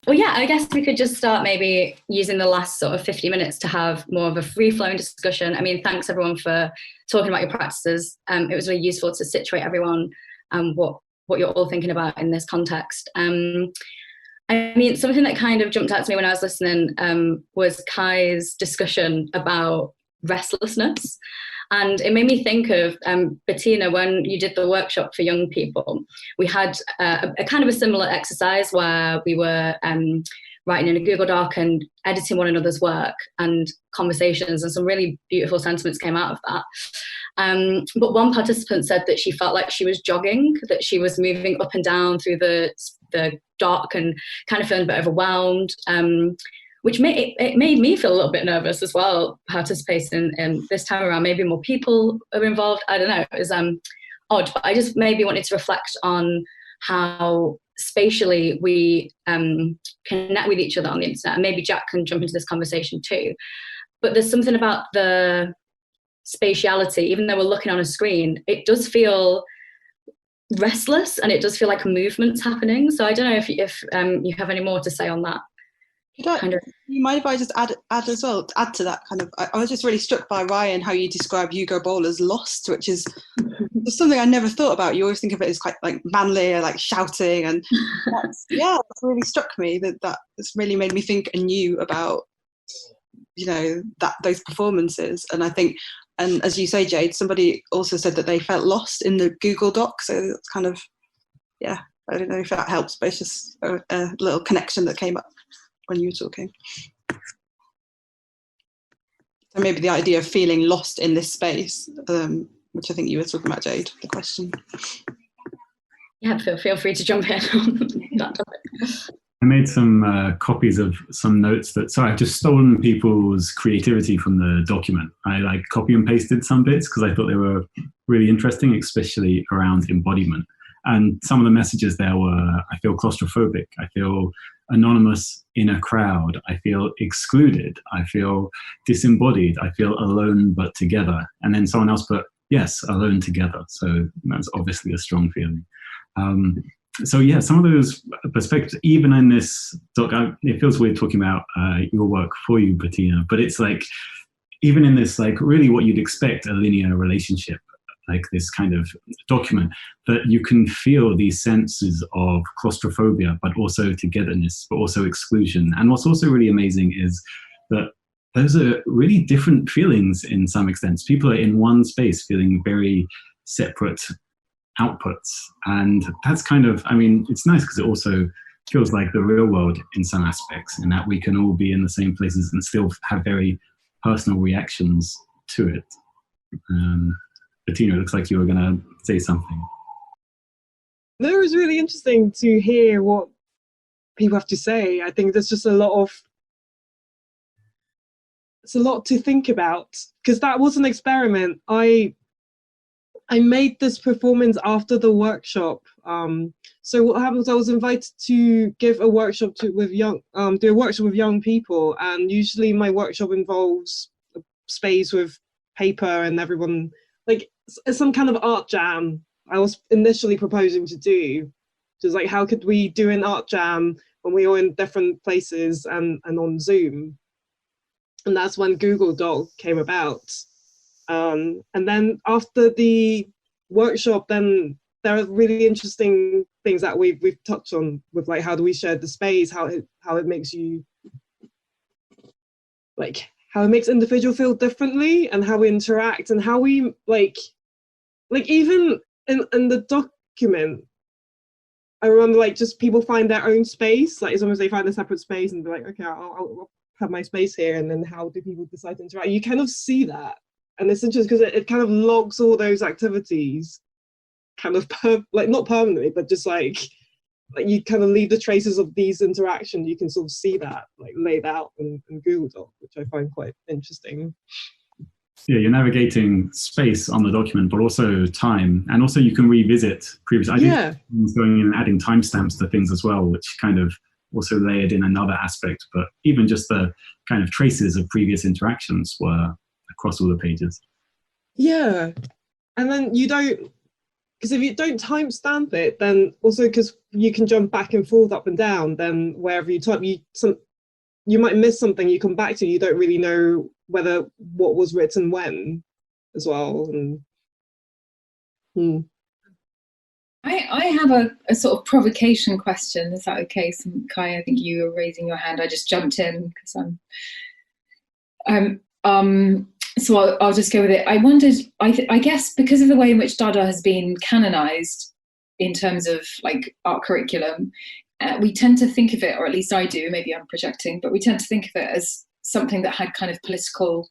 Well, yeah, I guess we could just start maybe using the last sort of 50 minutes to have more of a free-flowing discussion. I mean, thanks everyone for talking about your practices. It was really useful to situate everyone and what you're all thinking about in this context. I mean, something that kind of jumped out to me when I was listening was Kai's discussion about restlessness. And it made me think of, Bettina, when you did the workshop for young people, we had a kind of a similar exercise where we were writing in a Google Doc and editing one another's work and conversations, and some really beautiful sentiments came out of that. But one participant said that she felt like she was jogging, that she was moving up and down through the dock and kind of feeling a bit overwhelmed. Which made me feel a little bit nervous as well, participating in this time around. Maybe more people are involved. I don't know. It was odd, but I just maybe wanted to reflect on how spatially we connect with each other on the internet. And maybe Jack can jump into this conversation too. But there's something about the spatiality, even though we're looking on a screen, it does feel restless and it does feel like a movement's happening. So I don't know if you have any more to say on that. You mind if I just add as well, add to that kind of, I was just really struck by Ryan, how you describe Hugo Ball as lost, which is something I never thought about. You always think of it as quite like manly or like shouting, and that's really struck me, that's really made me think anew about, you know, that those performances. And I think, and as you say, Jade, somebody also said that they felt lost in the Google Doc, so it's kind of, I don't know if that helps, but it's just a little connection that came up when you were talking. So maybe the idea of feeling lost in this space, which I think you were talking about, Jade, the question. Yeah, feel free to jump in on that topic. I made some copies of some notes I've just stolen people's creativity from the document. I like copy and pasted some bits because I thought they were really interesting, especially around embodiment. And some of the messages there were, I feel claustrophobic, I feel anonymous in a crowd, I feel excluded, I feel disembodied, I feel alone but together. And then someone else put, yes, alone together. So that's obviously a strong feeling. So yeah, some of those perspectives, even in this doc, it feels weird talking about your work for you, Bettina, but it's like, even in this, like really what you'd expect a linear relationship, like this kind of document, that you can feel these senses of claustrophobia, but also togetherness, but also exclusion. And what's also really amazing is that those are really different feelings in some extent. People are in one space feeling very separate outputs. And that's kind of, I mean, it's nice because it also feels like the real world in some aspects, in that we can all be in the same places and still have very personal reactions to it. Bettina, it looks like you were going to say something. No, it was really interesting to hear what people have to say. I think there's just it's a lot to think about, because that was an experiment. I made this performance after the workshop. So what happened was I was invited to give a workshop do a workshop with young people, and usually my workshop involves a space with paper and everyone, like some kind of art jam. I was initially proposing to do, just like, how could we do an art jam when we were in different places and on Zoom? And that's when Google Doc came about. And then after the workshop, then there are really interesting things that we've touched on with, like, how do we share the space, how it makes you, like, how it makes individual feel differently, and how we interact, and how we like even in the document, I remember, like, just people find their own space, like as long as they find a separate space and be like, okay, I'll have my space here, and then how do people decide to interact? You kind of see that. And it's interesting because it kind of logs all those activities, kind of not permanently, but just like you kind of leave the traces of these interactions. You can sort of see that like laid out in Google Doc, which I find quite interesting. Yeah, you're navigating space on the document, but also time, and also you can revisit previous. I think going in and adding timestamps to things as well, which kind of also layered in another aspect. But even just the kind of traces of previous interactions were across all the pages. Yeah, and then you don't because if you don't timestamp it, then also because you can jump back and forth, up and down, then wherever you type, you might miss something you come back to. You don't really know what was written when as well. And, I have a sort of provocation question. Is that okay? So, Kai, I think you were raising your hand. I just jumped in because so I'll just go with it. I wondered, I guess because of the way in which Dada has been canonized in terms of like art curriculum, we tend to think of it, or at least I do, maybe I'm projecting, but we tend to think of it as something that had kind of political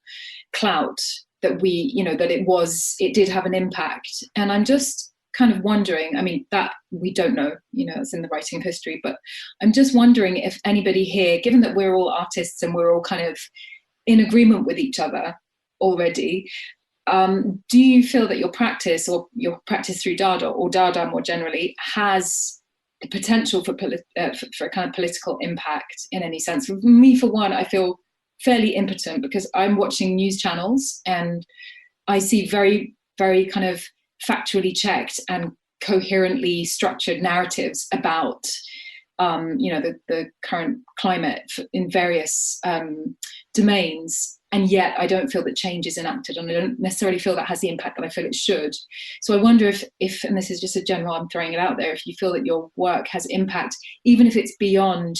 clout, that it did have an impact. And I'm just kind of wondering, I mean, that we don't know, it's in the writing of history, but I'm just wondering if anybody here, given that we're all artists and we're all kind of in agreement with each other already, do you feel that your practice through Dada, or Dada more generally, has the potential for a kind of political impact in any sense? For me, for one, I feel fairly impotent because I'm watching news channels and I see very, very kind of factually checked and coherently structured narratives about the current climate in various domains, and yet I don't feel that change is enacted, and I don't necessarily feel that has the impact that I feel it should. So I wonder if, and this is just a general, I'm throwing it out there, if you feel that your work has impact, even if it's beyond,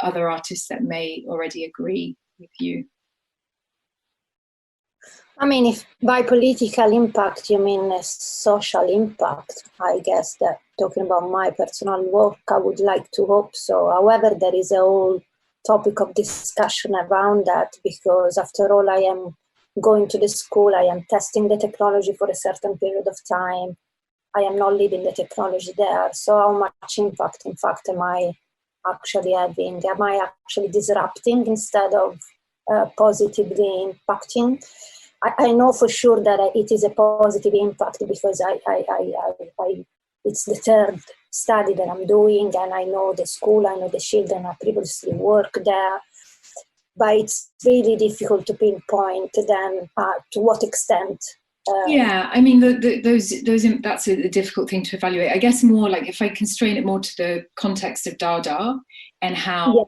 other artists that may already agree with you. I mean, if by political impact you mean a social impact, I guess that talking about my personal work, I would like to hope so. However, there is a whole topic of discussion around that, because after all, I am going to the school, I am testing the technology for a certain period of time. I am not leaving the technology there. So how much impact, in fact, am I actually having? Am I actually disrupting instead of positively impacting? I know for sure that it is a positive impact, because it's the third study that I'm doing, and I know the school, I know the children, I previously worked there, but it's really difficult to pinpoint then to what extent. Yeah, I mean, those that's a difficult thing to evaluate. I guess more like if I constrain it more to the context of Dada and how. Yeah.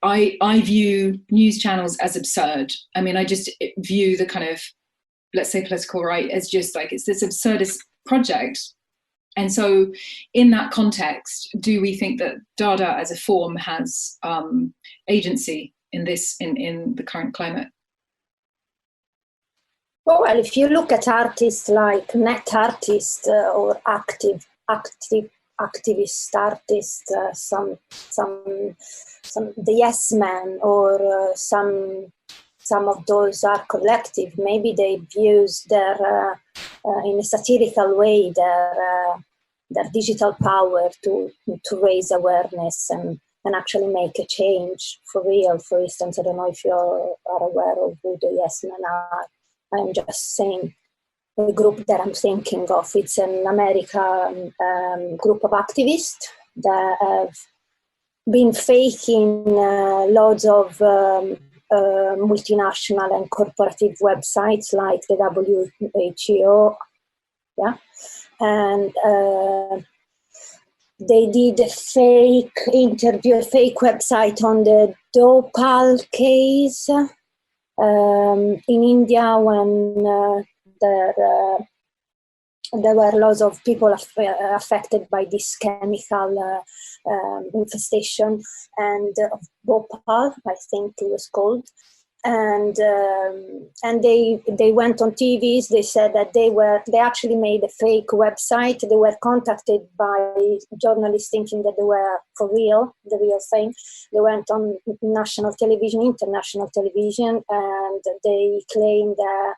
I view news channels as absurd. I mean, I just view the kind of, let's say, political right as just like, it's this absurdist project. And so in that context, do we think that Dada as a form has agency in the current climate? Well, if you look at artists like net artists or activist artists, some the Yes Men, or some of those are collective. Maybe they use their in a satirical way their digital power to raise awareness and actually make a change for real. For instance, I don't know if you are aware of who the Yes Men are. I'm just saying the group that I'm thinking of. It's an American group of activists that have been faking loads of multinational and corporative websites like the WHO, yeah, and they did a fake interview, a fake website on the Bhopal case in India, when there were lots of people affected by this chemical infestation, and Bhopal, I think it was called. And they went on TVs. They said that they actually made a fake website. They were contacted by journalists thinking that they were for real, the real thing. They went on national television, international television, and they claimed that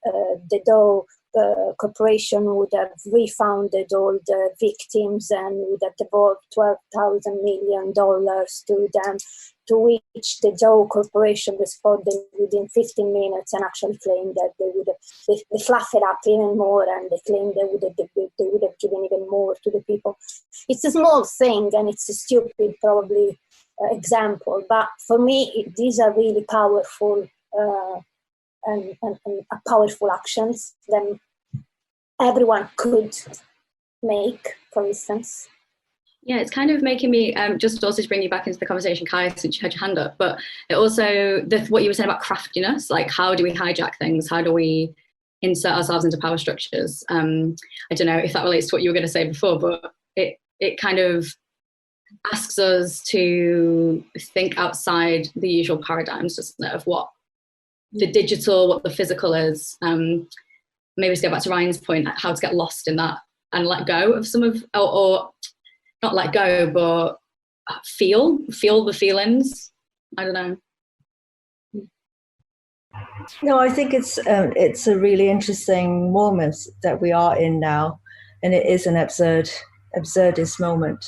the Dow corporation would have refunded all the victims and would have devolved $12,000 million to them, to which the Dow corporation responded within 15 minutes and actually claimed that they fluffed it up even more, and they claimed they would have given even more to the people. It's a small thing and it's a stupid probably example, but for me these are really powerful and powerful actions. Then everyone could make, for instance. Yeah, it's kind of making me, just also to bring you back into the conversation, Kai, since you had your hand up, but it also, what you were saying about craftiness, like how do we hijack things? How do we insert ourselves into power structures? I don't know if that relates to what you were going to say before, but it kind of asks us to think outside the usual paradigms, doesn't it, of what the digital, what the physical is. Maybe to go back to Ryan's point, how to get lost in that and let go of some of, or not let go, but feel the feelings. I don't know. No, I think it's a really interesting moment that we are in now, and it is an absurdist moment.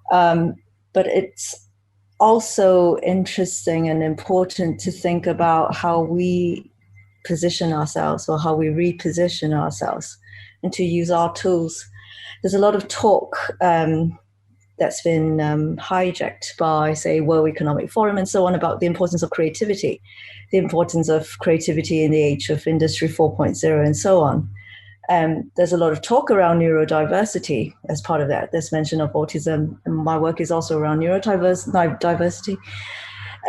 But it's also interesting and important to think about how we position ourselves, or how we reposition ourselves, and to use our tools. There's a lot of talk that's been hijacked by, say, World Economic Forum and so on, about the importance of creativity, the importance of creativity in the age of Industry 4.0 and so on. There's a lot of talk around neurodiversity as part of that. There's mention of autism, and my work is also around neurodiversity.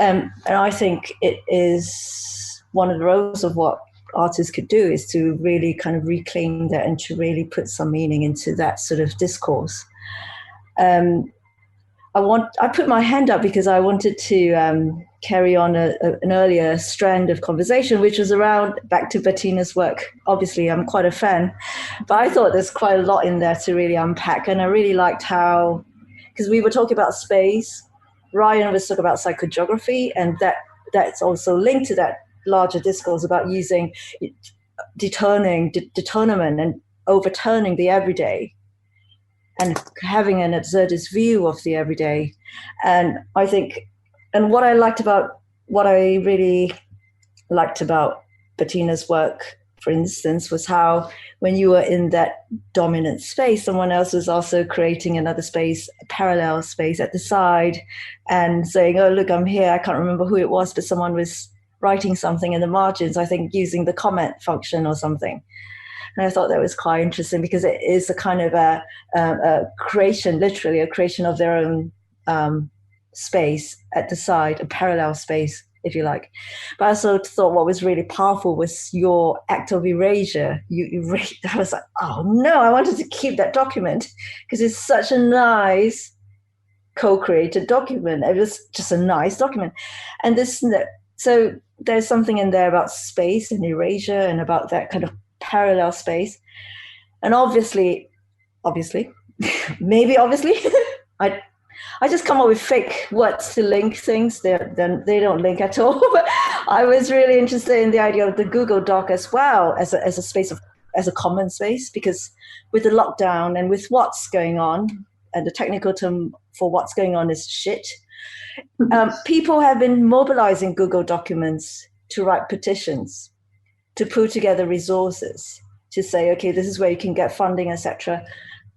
And I think it is one of the roles of what artists could do, is to really kind of reclaim that and to really put some meaning into that sort of discourse. I put my hand up because I wanted to carry on an earlier strand of conversation, which was around, back to Bettina's work. Obviously, I'm quite a fan, but I thought there's quite a lot in there to really unpack. And I really liked how, because we were talking about space, Ryan was talking about psychogeography, and that's also linked to that larger discourse about using determinant and overturning the everyday, and having an absurdist view of the everyday. And I think, and what I really liked about Bettina's work, for instance, was how when you were in that dominant space, someone else was also creating another space, a parallel space at the side, and saying, oh, look, I'm here. I can't remember who it was, but someone was writing something in the margins, I think using the comment function or something. And I thought that was quite interesting, because it is a kind of a creation, literally a creation of their own space at the side, a parallel space, if you like. But I also thought what was really powerful was your act of erasure. I was like, oh no, I wanted to keep that document, because it's such a nice co-created document. It was just a nice document. And so there's something in there about space and erasure, and about that kind of parallel space. And obviously I just come up with fake words to link things. They don't link at all. But I was really interested in the idea of the Google Doc as well, as a space as a common space, because with the lockdown and with what's going on, and the technical term for what's going on is shit, people have been mobilizing Google documents to write petitions, to put together resources, to say, okay, this is where you can get funding, etc.,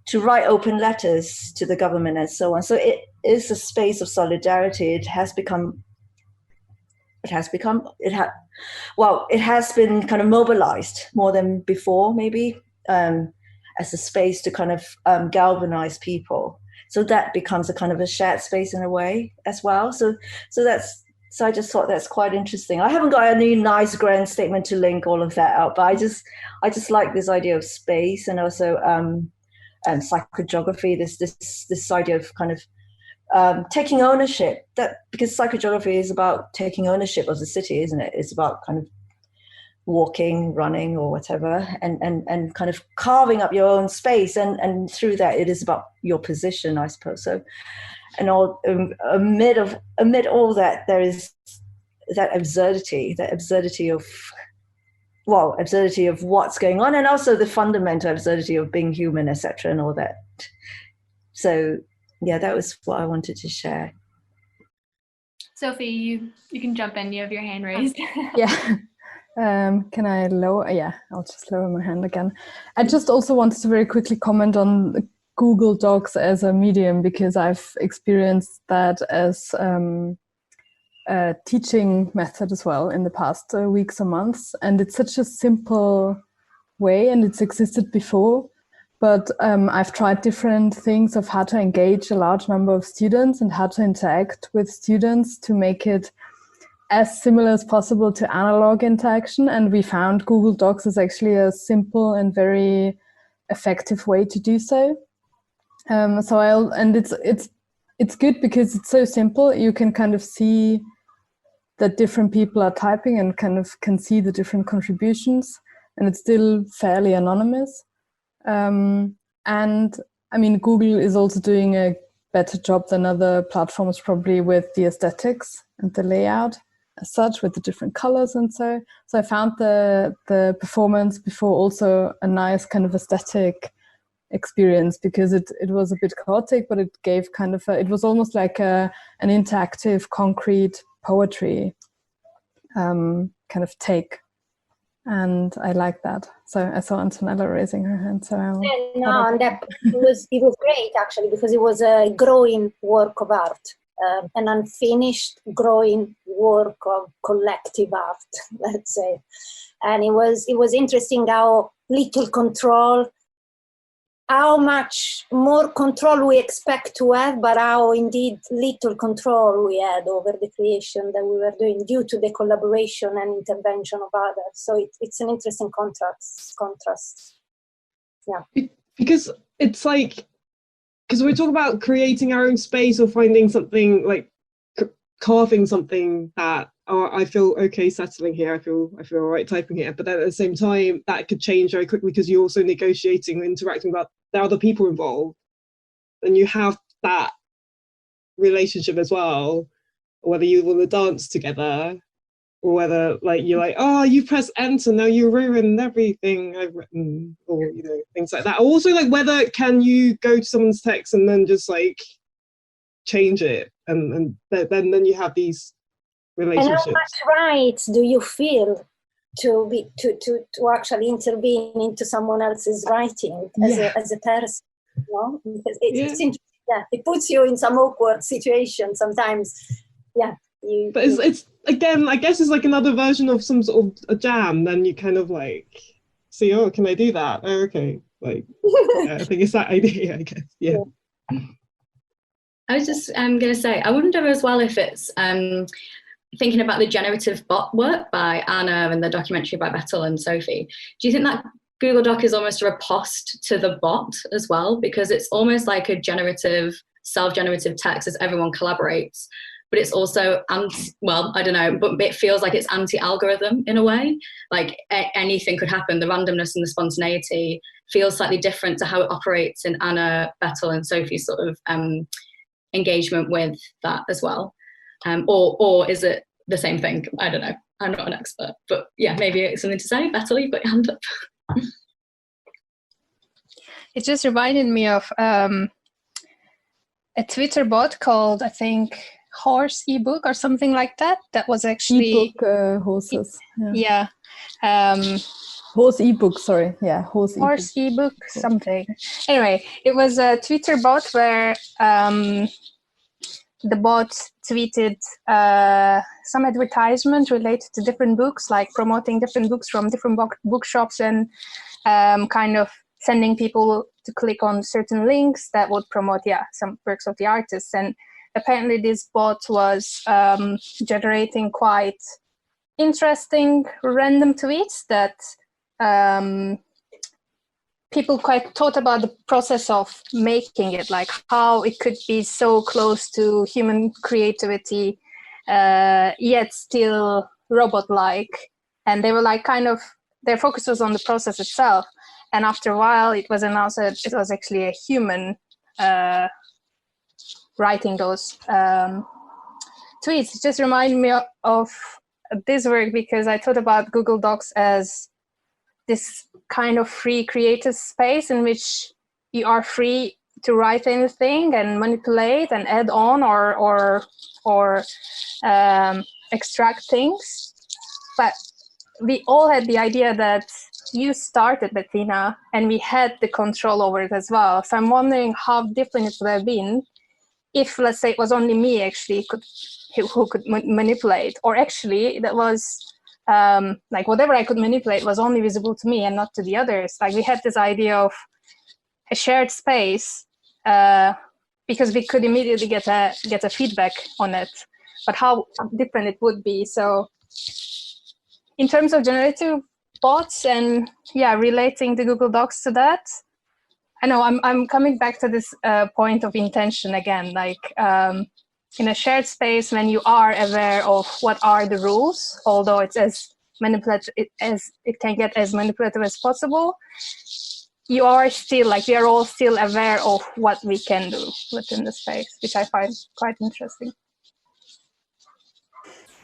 to write open letters to the government and so on. So it is a space of solidarity. It has been kind of mobilized more than before, maybe, as a space to kind of galvanize people. So that becomes a kind of a shared space in a way as well. So I just thought that's quite interesting. I haven't got any nice grand statement to link all of that out, but I just like this idea of space, and also psychogeography. This idea of kind of taking ownership. That, because psychogeography is about taking ownership of the city, isn't it? It's about kind of walking, running, or whatever, and kind of carving up your own space, and through that, it is about your position, I suppose. So. And amid all that, there is that absurdity of what's going on, and also the fundamental absurdity of being human, etc., and all that. So, yeah, that was what I wanted to share. Sophie, you can jump in. You have your hand raised. Yeah. Can I lower? Yeah, I'll just lower my hand again. I just also wanted to very quickly comment on Google Docs as a medium, because I've experienced that as a teaching method as well in the past weeks or months. And it's such a simple way, and it's existed before. But I've tried different things of how to engage a large number of students and how to interact with students to make it as similar as possible to analog interaction. And we found Google Docs is actually a simple and very effective way to do so. It's good because it's so simple. You can kind of see that different people are typing and kind of can see the different contributions, and it's still fairly anonymous. And I mean, Google is also doing a better job than other platforms probably with the aesthetics and the layout as such, with the different colors and so. So I found the performance before also a nice kind of aesthetic experience, because it was a bit chaotic, but it gave kind of it was almost like an interactive, concrete poetry kind of take. And I like that. So I saw Antonella raising her hand. So it was great actually, because it was a growing work of art, an unfinished growing work of collective art, let's say. And it was interesting how little control, how much more control we expect to have, but how indeed little control we had over the creation that we were doing due to the collaboration and intervention of others. So it's an interesting contrast. Yeah. Because it's like, because we talk about creating our own space or finding something like carving something that, oh, I feel okay settling here, I feel all right typing here, but then at the same time that could change very quickly because you're also negotiating and interacting with the other people involved, and you have that relationship as well, whether you want to dance together or whether like you're like, oh, you press enter, now you ruined everything I've written, or you know, things like that. Also, like, whether can you go to someone's text and then just like change it, and then you have these relationships. And how much rights do you feel to actually intervene into someone else's writing as a person? You know? Because it's interesting. Yeah, it puts you in some awkward situations sometimes. Yeah. But it's again, I guess it's like another version of some sort of a jam. Then you kind of like see, oh, can I do that? Oh, okay. Like, yeah, I think it's that idea, I guess. Yeah. I was just going to say, I wonder as well if it's thinking about the generative bot work by Anna and the documentary by Betul and Sophie. Do you think that Google Doc is almost a riposte to the bot as well? Because it's almost like a generative, self-generative text as everyone collaborates, but it's also, well, I don't know, but it feels like it's anti-algorithm in a way. Like anything could happen. The randomness and the spontaneity feels slightly different to how it operates in Anna, Betul and Sophie's sort of engagement with that as well. Or is it the same thing? I don't know. I'm not an expert, but yeah, maybe it's something to say. Betul, you've got your hand up. It just reminded me of a Twitter bot called, I think, Horse ebook or something like that. That was actually ebook horses. Yeah. Horse ebook, sorry. Yeah, horse ebook, something. Anyway, it was a Twitter bot where the bot tweeted some advertisement related to different books, like promoting different books from different bookshops and kind of sending people to click on certain links that would promote, some works of the artists. And apparently this bot was generating quite interesting random tweets that people quite thought about the process of making it, like how it could be so close to human creativity, yet still robot-like. And they were like their focus was on the process itself. And after a while, it was announced that it was actually a human writing those tweets. It just reminded me of this work because I thought about Google Docs as this kind of free creative space in which you are free to write anything and manipulate and add on or extract things. But we all had the idea that you started, Bettina, and we had the control over it as well. So I'm wondering how different it would have been if, let's say, it was only me actually who could manipulate, or actually that was like whatever I could manipulate was only visible to me and not to the others. Like we had this idea of a shared space because we could immediately get a feedback on it, but how different it would be. So in terms of generative bots and relating the Google Docs to that, I know I'm coming back to this point of intention again, like in a shared space, when you are aware of what are the rules, although it's as manipulative as it can get, as manipulative as possible, you are still, like, we are all still aware of what we can do within the space, which I find quite interesting.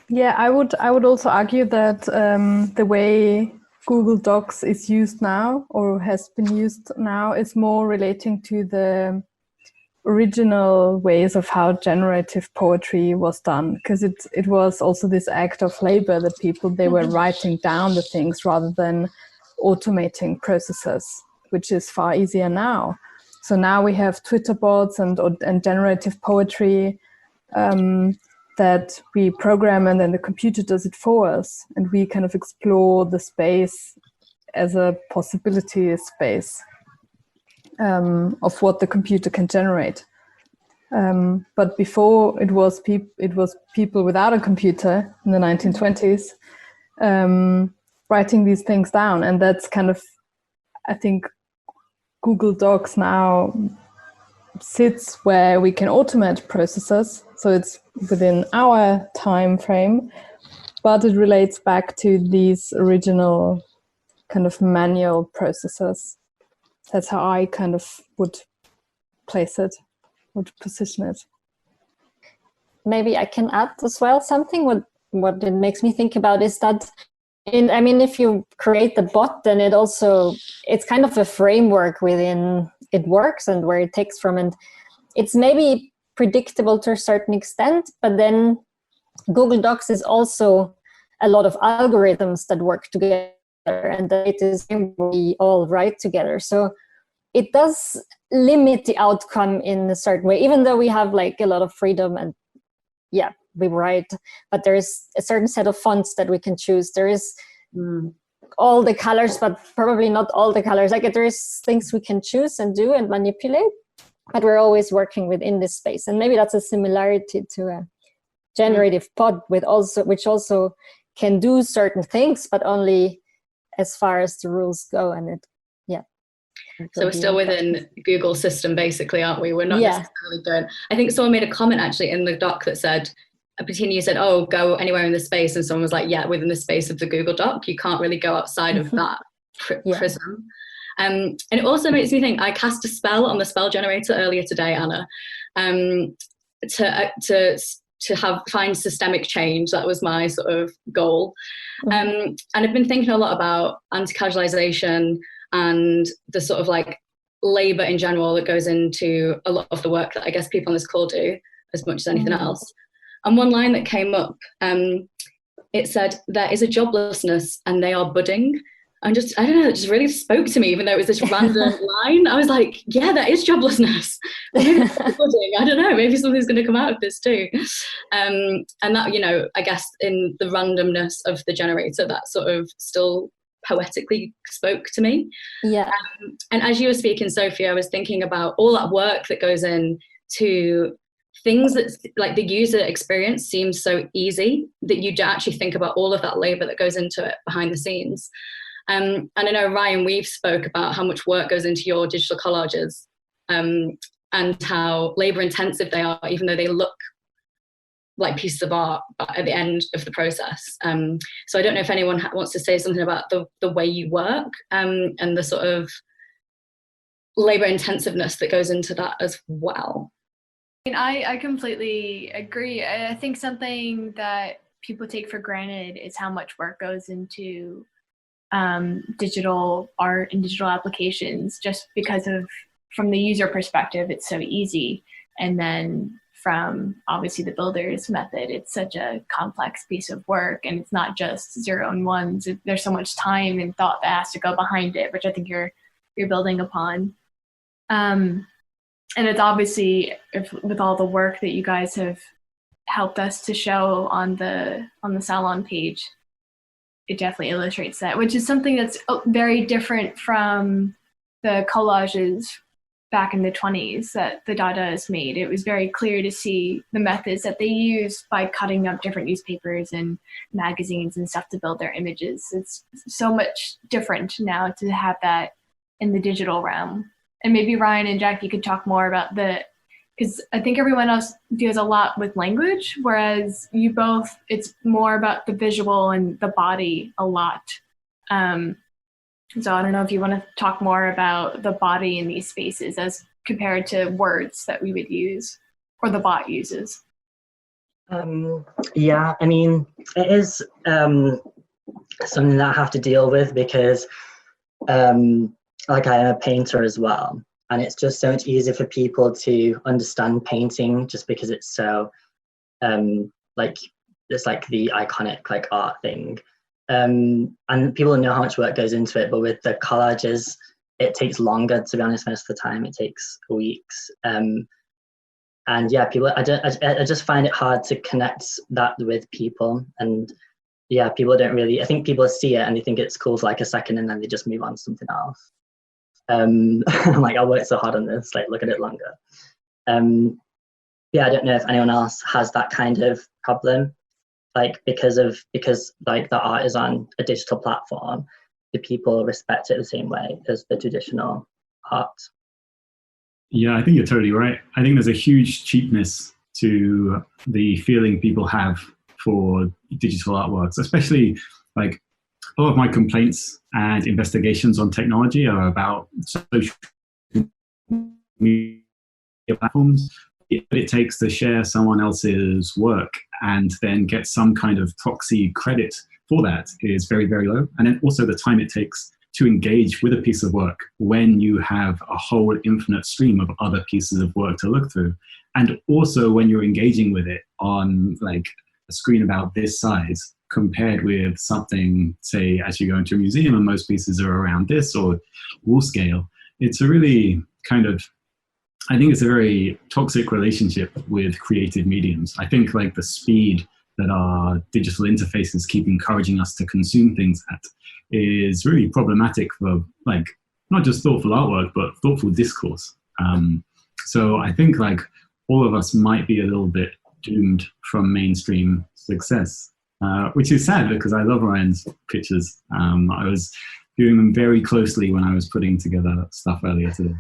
Yeah, I would also argue that the way Google Docs is used now, or has been used now, is more relating to the original ways of how generative poetry was done, because it was also this act of labor that they were writing down the things rather than automating processes, which is far easier now. So now we have Twitter bots and generative poetry that we program, and then the computer does it for us, and we kind of explore the space as a possibility space of what the computer can generate. But before, it was people without a computer in the 1920s writing these things down, and that's kind of, I think, Google Docs now sits where we can automate processes, so it's within our time frame, but it relates back to these original kind of manual processes. That's how I kind of would place it, would position it. Maybe I can add as well something. What it makes me think about is that if you create the bot, then it's kind of a framework within it works and where it takes from, and it's maybe predictable to a certain extent, but then Google Docs is also a lot of algorithms that work together, and it is we all write together. So it does limit the outcome in a certain way, even though we have like a lot of freedom and we write, but there is a certain set of fonts that we can choose. There is all the colors, but probably not all the colors. Like there is things we can choose and do and manipulate, but we're always working within this space. And maybe that's a similarity to a generative pod which also can do certain things, but only as far as the rules go. And so we're still within Google system, basically, aren't we? We're not necessarily going. I think someone made a comment actually in the doc that said, you said, oh, go anywhere in the space, and someone was like, yeah, within the space of the Google Doc, you can't really go outside of that prism. And it also makes me think, I cast a spell on the spell generator earlier today, Anna, to find systemic change. That was my sort of goal. And I've been thinking a lot about anti-casualization and the sort of like labor in general that goes into a lot of the work that I guess people on this call do as much as anything else. And one line that came up, it said, there is a joblessness and they are budding. And I don't know, it just really spoke to me, even though it was this random line. I was like, yeah, there is joblessness. Maybe budding. I don't know, maybe something's going to come out of this too. And that, I guess in the randomness of the generator, that sort of still poetically spoke to me. Yeah. And as you were speaking, Sophie, I was thinking about all that work that goes into things that, like, the user experience seems so easy that you don't actually think about all of that labor that goes into it behind the scenes. And I know, Ryan, we've spoke about how much work goes into your digital collages and how labor intensive they are, even though they look like pieces of art at the end of the process. So I don't know if anyone wants to say something about the way you work and the sort of labor intensiveness that goes into that as well. I completely agree. I think something that people take for granted is how much work goes into digital art and digital applications, just because from the user perspective, it's so easy. And then from obviously the builder's method, it's such a complex piece of work, and it's not just 0 and 1s. There's so much time and thought that has to go behind it, which I think you're building upon. And it's obviously, with all the work that you guys have helped us to show on the Salon page, it definitely illustrates that, which is something that's very different from the collages back in the 1920s that the Dadaists made. It was very clear to see the methods that they used by cutting up different newspapers and magazines and stuff to build their images. It's so much different now to have that in the digital realm. And maybe Ryan and Jackie could talk more about because I think everyone else deals a lot with language, whereas you both, it's more about the visual and the body a lot. So I don't know if you want to talk more about the body in these spaces as compared to words that we would use or the bot uses. Yeah, I mean, it is something that I have to deal with because like I am a painter as well. And it's just so much easier for people to understand painting just because it's so, like, it's like the iconic like art thing. And people know how much work goes into it, but with the collages, it takes longer, to be honest. Most of the time, it takes weeks. And yeah, people, I just find it hard to connect that with people. And yeah, people don't really, I think people see it and they think it's cool for like a second and then they just move on to something else. I'm like, I worked so hard on this, like look at it longer. Yeah, I don't know if anyone else has that kind of problem, like because like the art is on a digital platform, do people respect it the same way as the traditional art? Yeah, I think you're totally right. I think there's a huge cheapness to the feeling people have for digital artworks, especially like a lot of my complaints and investigations on technology are about social media platforms. What it takes to share someone else's work and then get some kind of proxy credit for that is very, very low. And then also the time it takes to engage with a piece of work when you have a whole infinite stream of other pieces of work to look through. And also when you're engaging with it on like a screen about this size compared with something, say, as you go into a museum and most pieces are around this or wall scale, it's a really kind of, I think it's a very toxic relationship with creative mediums. I think like the speed that our digital interfaces keep encouraging us to consume things at is really problematic for like, not just thoughtful artwork, but thoughtful discourse. So I think like all of us might be a little bit doomed from mainstream success, which is sad because I love Ryan's pictures. I was viewing them very closely when I was putting together stuff earlier today.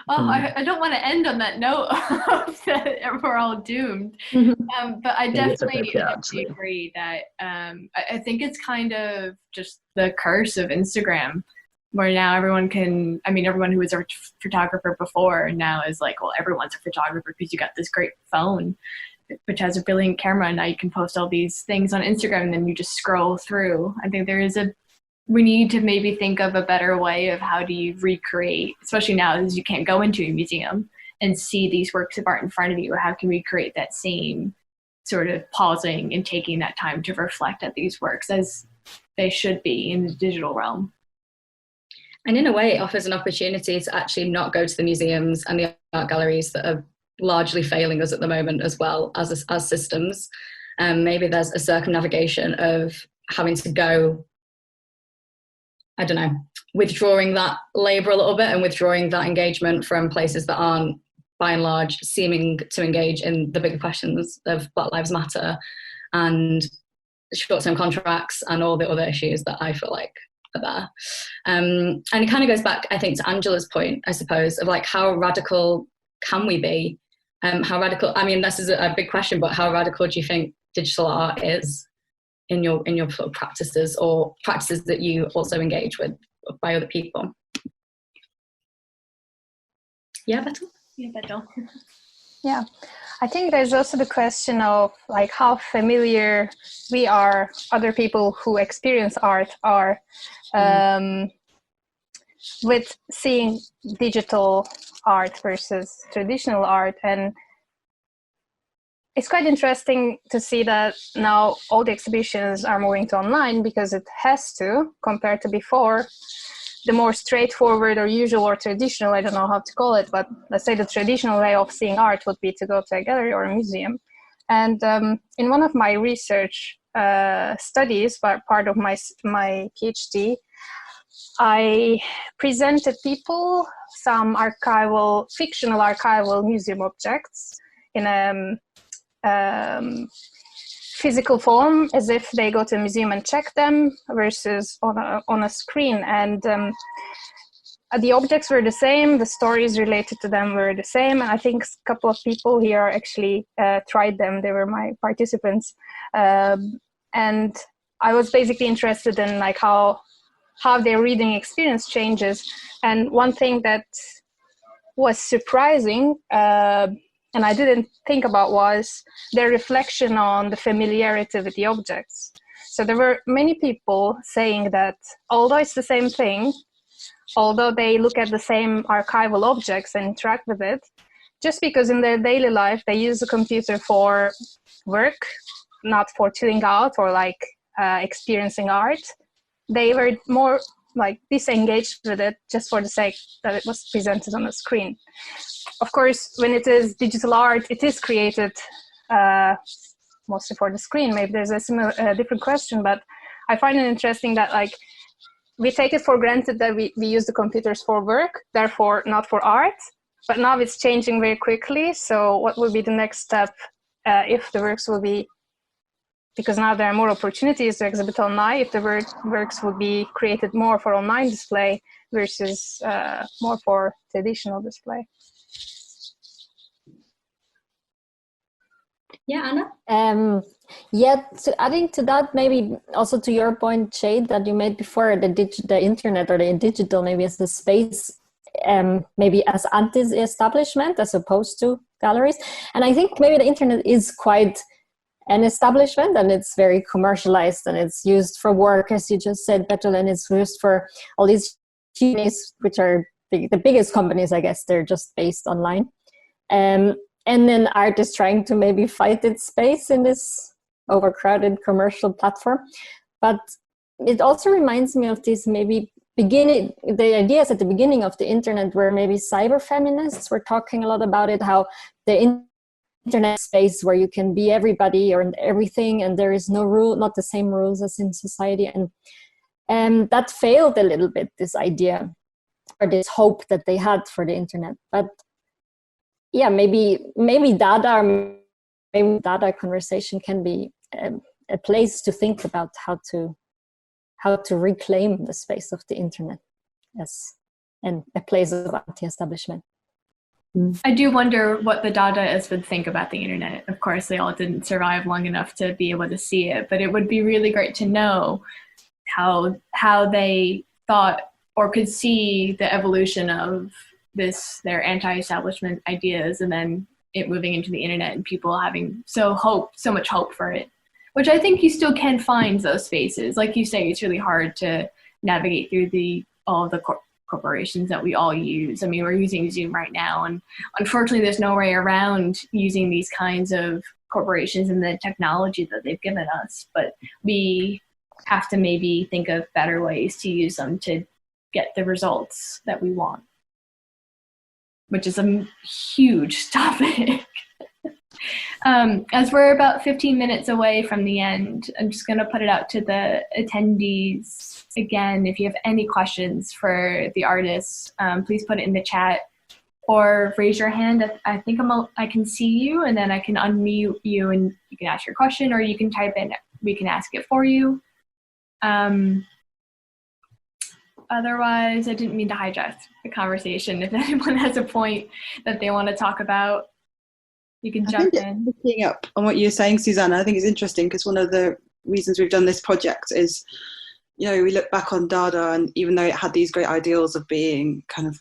Well, I don't want to end on that note that we're all doomed, but I definitely agree that I think it's kind of just the curse of Instagram, where now everyone can, I mean, everyone who was a photographer before now is like, well, everyone's a photographer because you got this great phone which has a brilliant camera, and now you can post all these things on Instagram and then you just scroll through. I think we need to maybe think of a better way of how do you recreate, especially now as you can't go into a museum and see these works of art in front of you. How can we create that same sort of pausing and taking that time to reflect at these works as they should be in the digital realm? And in a way, it offers an opportunity to actually not go to the museums and the art galleries that are largely failing us at the moment as well as systems. Maybe there's a circumnavigation of having to go, I don't know, withdrawing that labour a little bit and withdrawing that engagement from places that aren't, by and large, seeming to engage in the bigger questions of Black Lives Matter and short-term contracts and all the other issues that I feel like are there. And it kind of goes back, I think, to Angela's point, I suppose, of like how radical can we be? How radical, I mean, this is a big question, but how radical do you think digital art is in your sort of practices, or practices that you also engage with by other people? Yeah, Betul? Yeah, Betul. Yeah, I think there's also the question of like how familiar we are, other people who experience art are, with seeing digital art versus traditional art. And it's quite interesting to see that now all the exhibitions are moving to online because it has to, compared to before. The more straightforward or usual or traditional, I don't know how to call it, but let's say the traditional way of seeing art would be to go to a gallery or a museum. And in one of my research, studies, part of my PhD, I presented people some fictional archival museum objects in a physical form, as if they go to a museum and check them, versus on a screen. And the objects were the same, the stories related to them were the same, and I think a couple of people here actually tried them. They were my participants, and I was basically interested in like how their reading experience changes. And one thing that was surprising, and I didn't think about, was their reflection on the familiarity with the objects. So there were many people saying that although it's the same thing, although they look at the same archival objects and interact with it, just because in their daily life they use the computer for work, not for chilling out or like experiencing art, they were more like disengaged with it just for the sake that it was presented on the screen. Of course, when it is digital art, it is created mostly for the screen. Maybe there's a different question, but I find it interesting that like we take it for granted that we use the computers for work, therefore not for art, but now it's changing very quickly. So what will be the next step if the works will be, because now there are more opportunities to exhibit online, if the works will be created more for online display versus more for traditional display. Yeah, Anna? Yeah, so adding to that, maybe also to your point, Jade, that you made before, the internet or the digital maybe as the space, maybe as anti-establishment as opposed to galleries. And I think maybe the internet is quite an establishment, and it's very commercialized, and it's used for work, as you just said, Betul, and it's used for all these companies, which are the biggest companies, I guess, they're just based online. And then art is trying to maybe fight its space in this overcrowded commercial platform. But it also reminds me of this maybe the ideas at the beginning of the internet, where maybe cyber feminists were talking a lot about it, how the internet space where you can be everybody or everything, and there is no rule, not the same rules as in society. And that failed a little bit, this idea or this hope that they had for the internet. But yeah, maybe Dada conversation can be a place to think about how to reclaim the space of the internet as a place of anti-establishment. I do wonder what the Dadaists would think about the internet. Of course, they all didn't survive long enough to be able to see it, but it would be really great to know how they thought or could see the evolution of their anti-establishment ideas, and then it moving into the internet and people having so much hope for it, which I think you still can find those spaces. Like you say, it's really hard to navigate through all of the corporations that we all use. I mean, we're using Zoom right now, and unfortunately there's no way around using these kinds of corporations and the technology that they've given us, but we have to maybe think of better ways to use them to get the results that we want, which is a huge topic. As we're about 15 minutes away from the end, I'm just going to put it out to the attendees again. If you have any questions for the artists, please put it in the chat or raise your hand. I think I can see you, and then I can unmute you and you can ask your question, or you can type in, we can ask it for you. Otherwise, I didn't mean to hijack the conversation. If anyone has a point that they want to talk about, you can jump in. Picking up on what you're saying, Susanna, I think it's interesting because one of the reasons we've done this project is, we look back on Dada, and even though it had these great ideals of being kind of,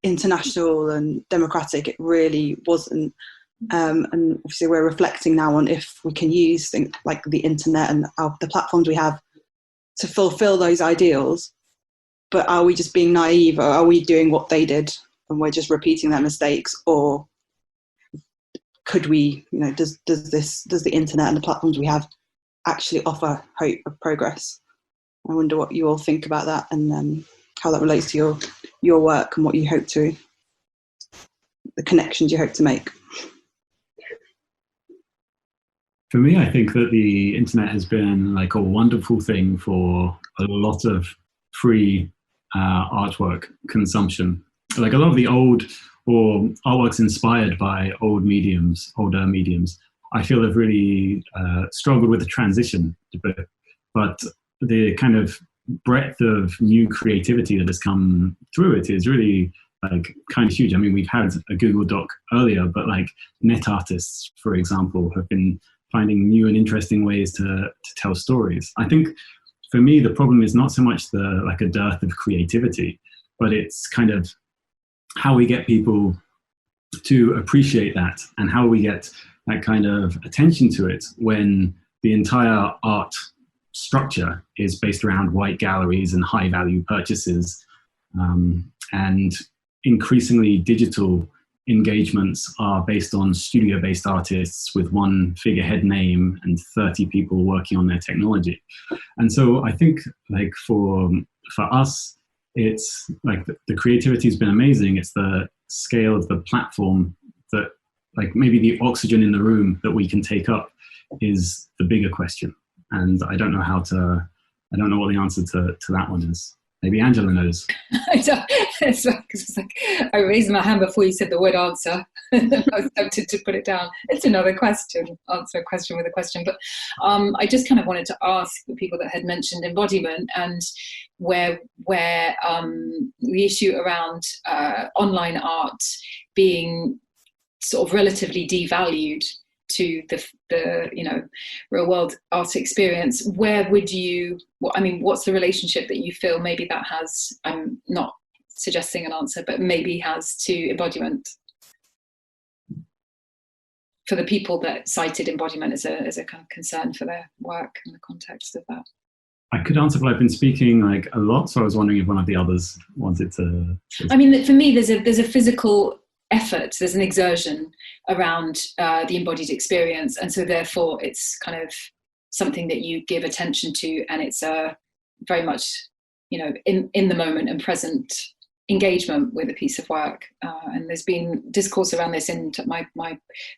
international and democratic, it really wasn't. And obviously we're reflecting now on if we can use things like the internet and the platforms we have to fulfill those ideals. But are we just being naive, or are we doing what they did and we're just repeating their mistakes? Or could we, does the internet and the platforms we have actually offer hope of progress? I wonder what you all think about that, and how that relates to your work and what you hope to, the connections you hope to make. For me, I think that the internet has been like a wonderful thing for a lot of free artwork consumption. Like a lot of the old or artworks inspired by older mediums, I feel have really struggled with the transition. But the kind of breadth of new creativity that has come through it is really like kind of huge. I mean, we've had a Google Doc earlier, but like net artists, for example, have been finding new and interesting ways to tell stories. I think for me, the problem is not so much like a dearth of creativity, but it's kind of how we get people to appreciate that and how we get that kind of attention to it when the entire art structure is based around white galleries and high value purchases, and increasingly digital engagements are based on studio-based artists with one figurehead name and 30 people working on their technology. And so I think like for us, it's like the creativity has been amazing. It's the scale of the platform that, like, maybe the oxygen in the room that we can take up is the bigger question. And I don't know I don't know what the answer to that one is. Maybe Angela knows. It's like I raised my hand before you said the word answer. I was tempted to put it down. It's another question, answer a question with a question. But I just kind of wanted to ask the people that had mentioned embodiment and where the issue around online art being sort of relatively devalued to the real world art experience. Where would you, what's the relationship that you feel maybe that has, I'm not suggesting an answer, but maybe has to embodiment, for the people that cited embodiment as a kind of concern for their work in the context of that? I could answer, but I've been speaking like a lot, so I was wondering if one of the others wanted to. I mean, for me, there's a physical effort, there's an exertion around the embodied experience, and so therefore it's kind of something that you give attention to, and it's very much in the moment and present engagement with a piece of work. And there's been discourse around this in my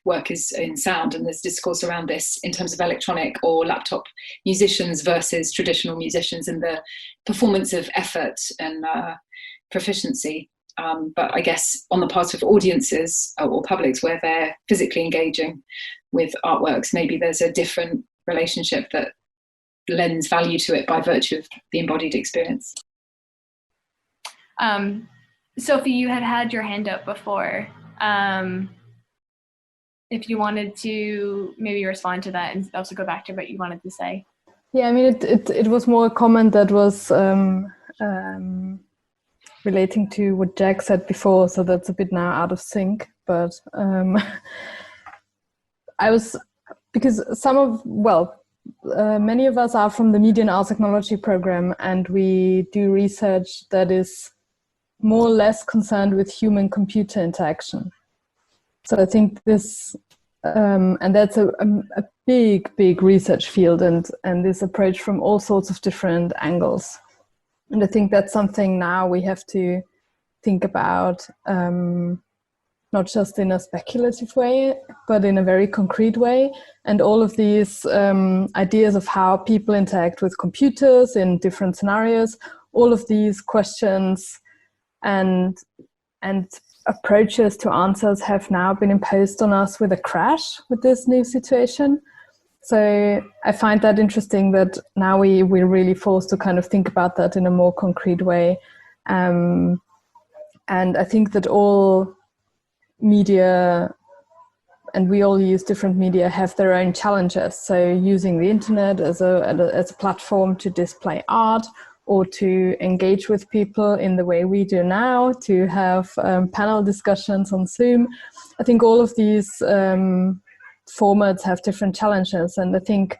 work is in sound, and there's discourse around this in terms of electronic or laptop musicians versus traditional musicians and the performance of effort and proficiency. But I guess on the part of audiences or publics where they're physically engaging with artworks, maybe there's a different relationship that lends value to it by virtue of the embodied experience. Sophie, you had your hand up before. If you wanted to maybe respond to that and also go back to what you wanted to say. Yeah, I mean, it was more a comment that was relating to what Jack said before, so that's a bit now out of sync. But many of us are from the Media and Art Technology program, and we do research that is more or less concerned with human-computer interaction. So I think this, and that's a big research field, and this approach from all sorts of different angles. And I think that's something now we have to think about, not just in a speculative way, but in a very concrete way. And all of these ideas of how people interact with computers in different scenarios, all of these questions and approaches to answers have now been imposed on us with a crash with this new situation. So I find that interesting that now we're really forced to kind of think about that in a more concrete way. And I think that all media, and we all use different media, have their own challenges. So using the internet as a platform to display art, or to engage with people in the way we do now, to have panel discussions on Zoom. I think all of these formats have different challenges, and I think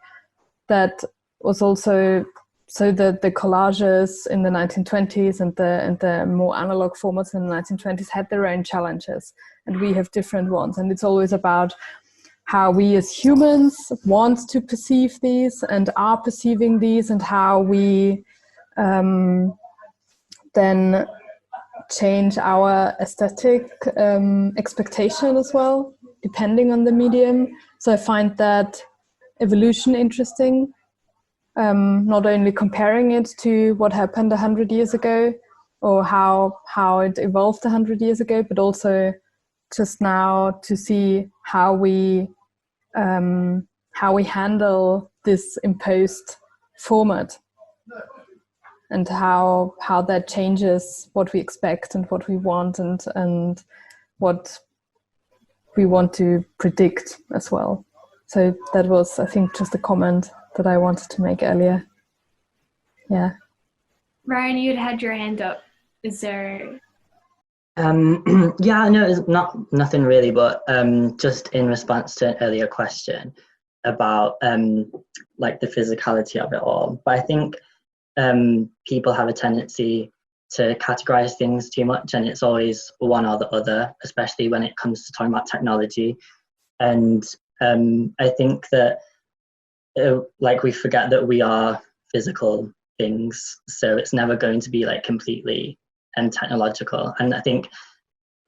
that was also so that the collages in the 1920s and the more analog formats in the 1920s had their own challenges, and we have different ones. And it's always about how we as humans want to perceive these and are perceiving these, and how we then change our aesthetic expectation as well, depending on the medium. So I find that evolution interesting. Not only comparing it to what happened 100 years ago or how it evolved 100 years ago, but also just now to see how we handle this imposed format and how that changes what we expect and what we want and what we want to predict as well. So that was, I think, just a comment that I wanted to make earlier. Yeah. Ryan, you had your hand up. Is there? Yeah, no, it's nothing really, but just in response to an earlier question about like the physicality of it all. But I think people have a tendency to categorize things too much, and it's always one or the other, especially when it comes to talking about technology. And I think that like we forget that we are physical things, so it's never going to be like completely technological. And I think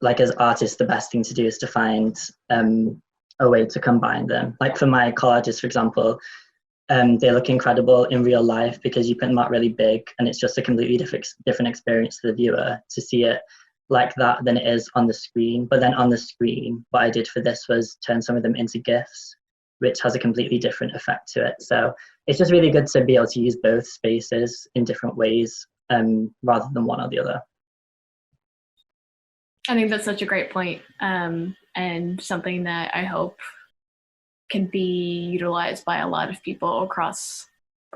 like as artists, the best thing to do is to find a way to combine them. Like for my collages, for example, they look incredible in real life because you print them out really big, and it's just a completely different experience to the viewer to see it like that than it is on the screen. But then on the screen, what I did for this was turn some of them into GIFs, which has a completely different effect to it. So it's just really good to be able to use both spaces in different ways rather than one or the other. I think that's such a great point, and something that I hope can be utilized by a lot of people across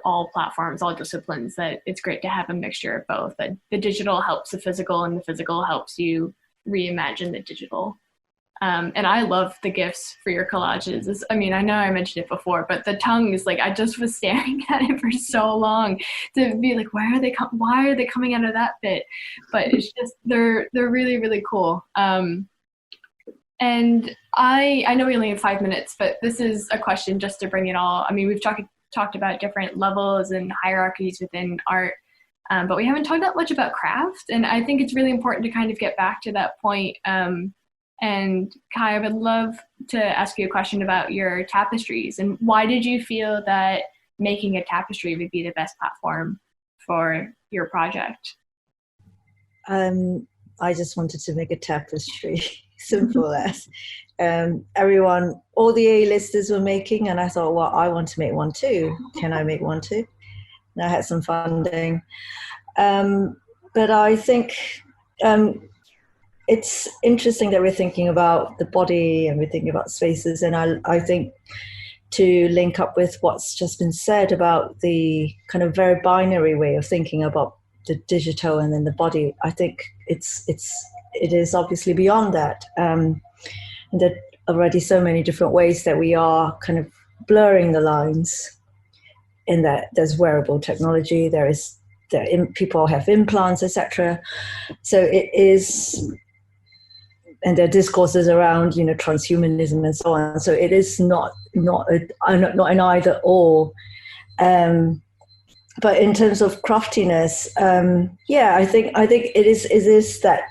all platforms, all disciplines, that it's great to have a mixture of both. That the digital helps the physical and the physical helps you reimagine the digital. And I love the GIFs for your collages. I mean, I know I mentioned it before, but the tongue is like, I just was staring at it for so long to be like, why are they coming out of that bit? But it's just, they're really, really cool. And I know we only have 5 minutes, but this is a question just to bring it all. I mean, we've talked about different levels and hierarchies within art, but we haven't talked that much about craft. And I think it's really important to kind of get back to that point. And Kai, I would love to ask you a question about your tapestries, and why did you feel that making a tapestry would be the best platform for your project? I just wanted to make a tapestry, simple as. Everyone, all the A-listers were making, and I thought, well, I want to make one too. Can I make one too? And I had some funding. But I think it's interesting that we're thinking about the body and we're thinking about spaces. And I think to link up with what's just been said about the kind of very binary way of thinking about the digital and then the body, I think it is obviously beyond that. And there are already so many different ways that we are kind of blurring the lines, in that there's wearable technology, people have implants, etc. So it is, and there are discourses around, transhumanism and so on. So it is not an either or. But in terms of craftiness, I think it is that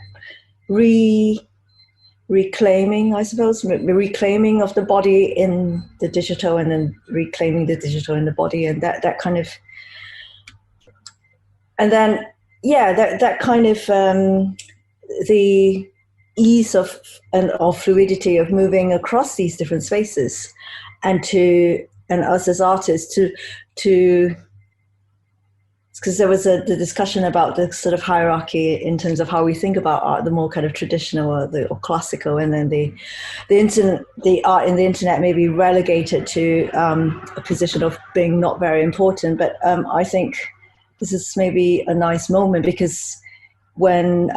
reclaiming, I suppose, reclaiming of the body in the digital, and then reclaiming the digital in the body, and that kind of, and then that kind of the ease of fluidity of moving across these different spaces, and us as artists to because there was the discussion about the sort of hierarchy in terms of how we think about art, the more kind of traditional or classical, and then the art in the internet may be relegated to a position of being not very important. But I think this is maybe a nice moment, because when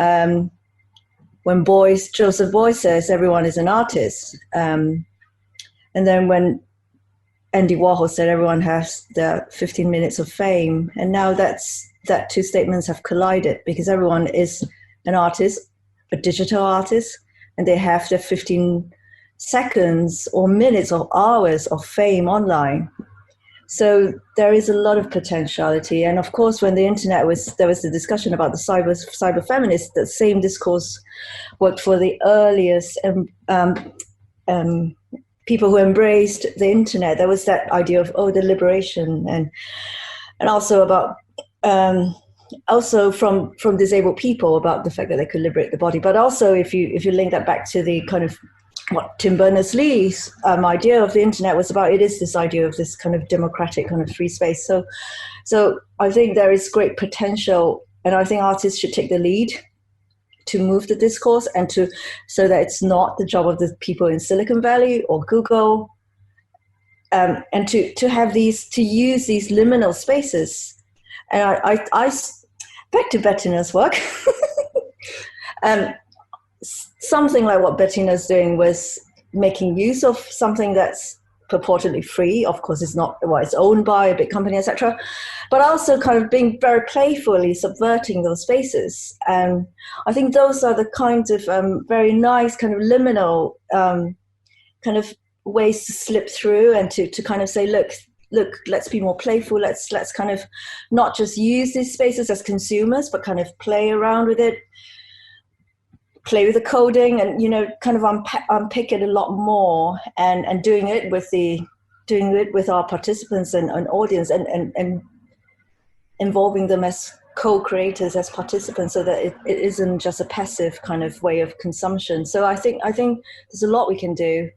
Joseph Beuys says everyone is an artist, and then when Andy Warhol said everyone has the 15 minutes of fame, and now that two statements have collided, because everyone is an artist, a digital artist, and they have their 15 seconds or minutes or hours of fame online. So there is a lot of potentiality. And of course, when the internet there was the discussion about the cyber feminists, the same discourse worked for the earliest people who embraced the internet, there was that idea of, the liberation, and also about also from disabled people, about the fact that they could liberate the body. But also, if you link that back to the kind of what Tim Berners-Lee's idea of the internet was about, it is this idea of this kind of democratic kind of free space. So I think there is great potential, and I think artists should take the lead to move the discourse, and so that it's not the job of the people in Silicon Valley or Google, and to use these liminal spaces. And I back to Bettina's work. Something like what Bettina's doing was making use of something that's purportedly free. Of course, it's not what it's owned by a big company, etc. But also kind of being very playfully subverting those spaces. And I think those are the kinds of very nice kind of liminal kind of ways to slip through, and to kind of say, look, let's be more playful. Let's kind of not just use these spaces as consumers, but kind of play around with it, play with the coding, and kind of unpick it a lot more, and doing it with our participants and audience, and involving them as co-creators, as participants, so that it isn't just a passive kind of way of consumption. So I think there's a lot we can do.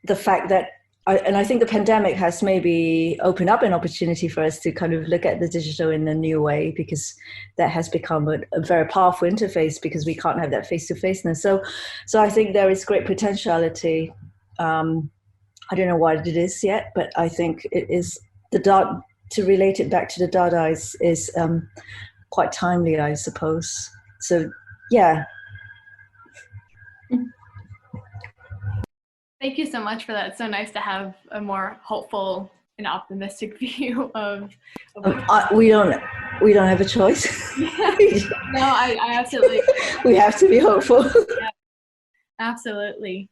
The fact that I think the pandemic has maybe opened up an opportunity for us to kind of look at the digital in a new way, because that has become a very powerful interface, because we can't have that face-to-faceness. So I think there is great potentiality. I don't know what it is yet, but I think it is to relate it back to the Dada is quite timely, I suppose. So yeah. Thank you so much for that. It's so nice to have a more hopeful and optimistic view of we don't have a choice. No, I absolutely we have to be hopeful. Yeah, absolutely.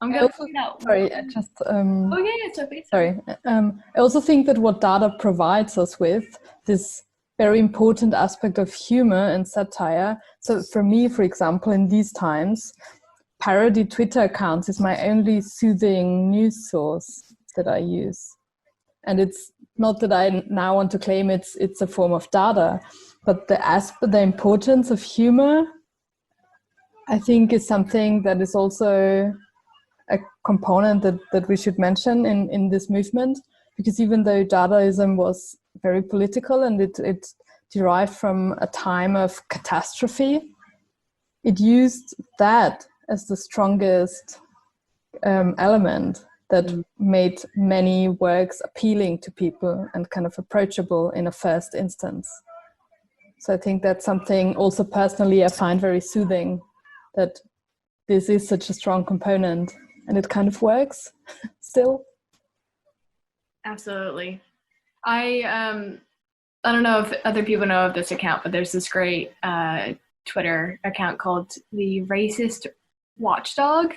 I'm going to point out. Sorry, I just. Oh yeah, Sophie. Sorry. I also think that what Dada provides us with, this very important aspect of humor and satire. So for me, for example, in these times, parody Twitter accounts is my only soothing news source that I use. And it's not that I now want to claim it's a form of Dada, but the importance of humor, I think, is something that is also a component that we should mention in this movement, because even though Dadaism was very political and it derived from a time of catastrophe, it used that as the strongest element that made many works appealing to people and kind of approachable in a first instance. So I think that's something also personally I find very soothing, that this is such a strong component and it kind of works still. Absolutely. I don't know if other people know of this account, but there's this great Twitter account called the Racist Watchdog.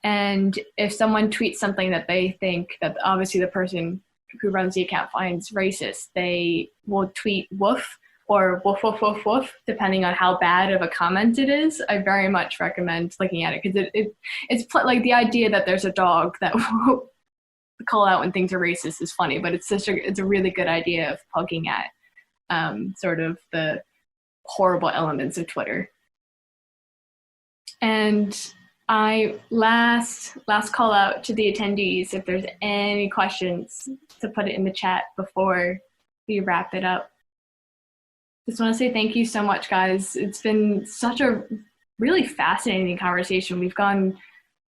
And if someone tweets something that they think that obviously the person who runs the account finds racist, they will tweet woof or woof, woof, woof, woof, depending on how bad of a comment it is. I very much recommend looking at it, because it's like the idea that there's a dog that will call out when things are racist is funny, but it's a really good idea of poking at sort of the horrible elements of Twitter. And I last call out to the attendees, if there's any questions, to put it in the chat before we wrap it up. Just want to say thank you so much, guys. It's been such a really fascinating conversation. We've gone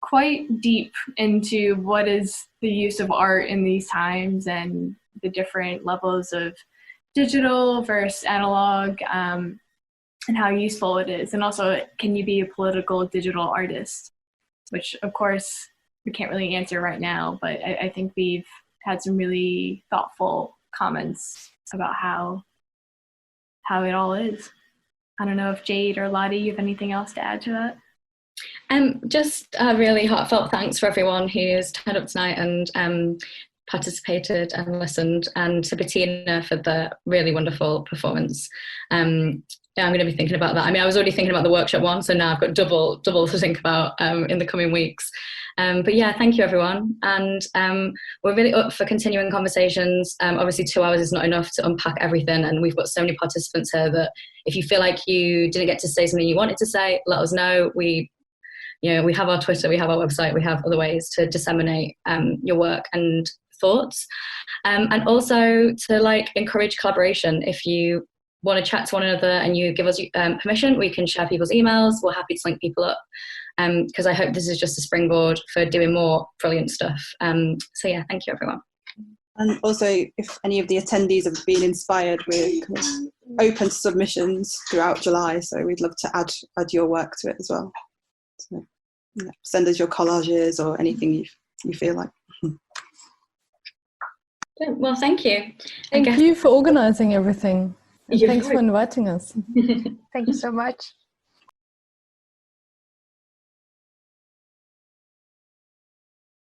quite deep into what is the use of art in these times and the different levels of digital versus analog, and how useful it is. And also, can you be a political digital artist? Which, of course, we can't really answer right now, but I think we've had some really thoughtful comments about how it all is. I don't know if Jade or Lottie, you have anything else to add to that? Just a really heartfelt thanks for everyone who's turned up tonight and participated and listened, and to Bettina for the really wonderful performance. yeah, I'm going to be thinking about that. I mean, I was already thinking about the workshop one, so now I've got double to think about in the coming weeks. But yeah, thank you everyone. And we're really up for continuing conversations. Obviously 2 hours is not enough to unpack everything. And we've got so many participants here that if you feel like you didn't get to say something you wanted to say, let us know. We have our Twitter, we have our website, we have other ways to disseminate your work and thoughts. And also to like encourage collaboration. If you want to chat to one another and you give us permission, we can share people's emails. We're happy to link people up, because I hope this is just a springboard for doing more brilliant stuff. So yeah, thank you everyone. And also, if any of the attendees have been inspired, we're kind of open to submissions throughout July, so we'd love to add your work to it as well. So yeah, send us your collages or anything you feel like. Well, thank you. Thank you for organizing everything. And thanks for inviting us. Thank you so much.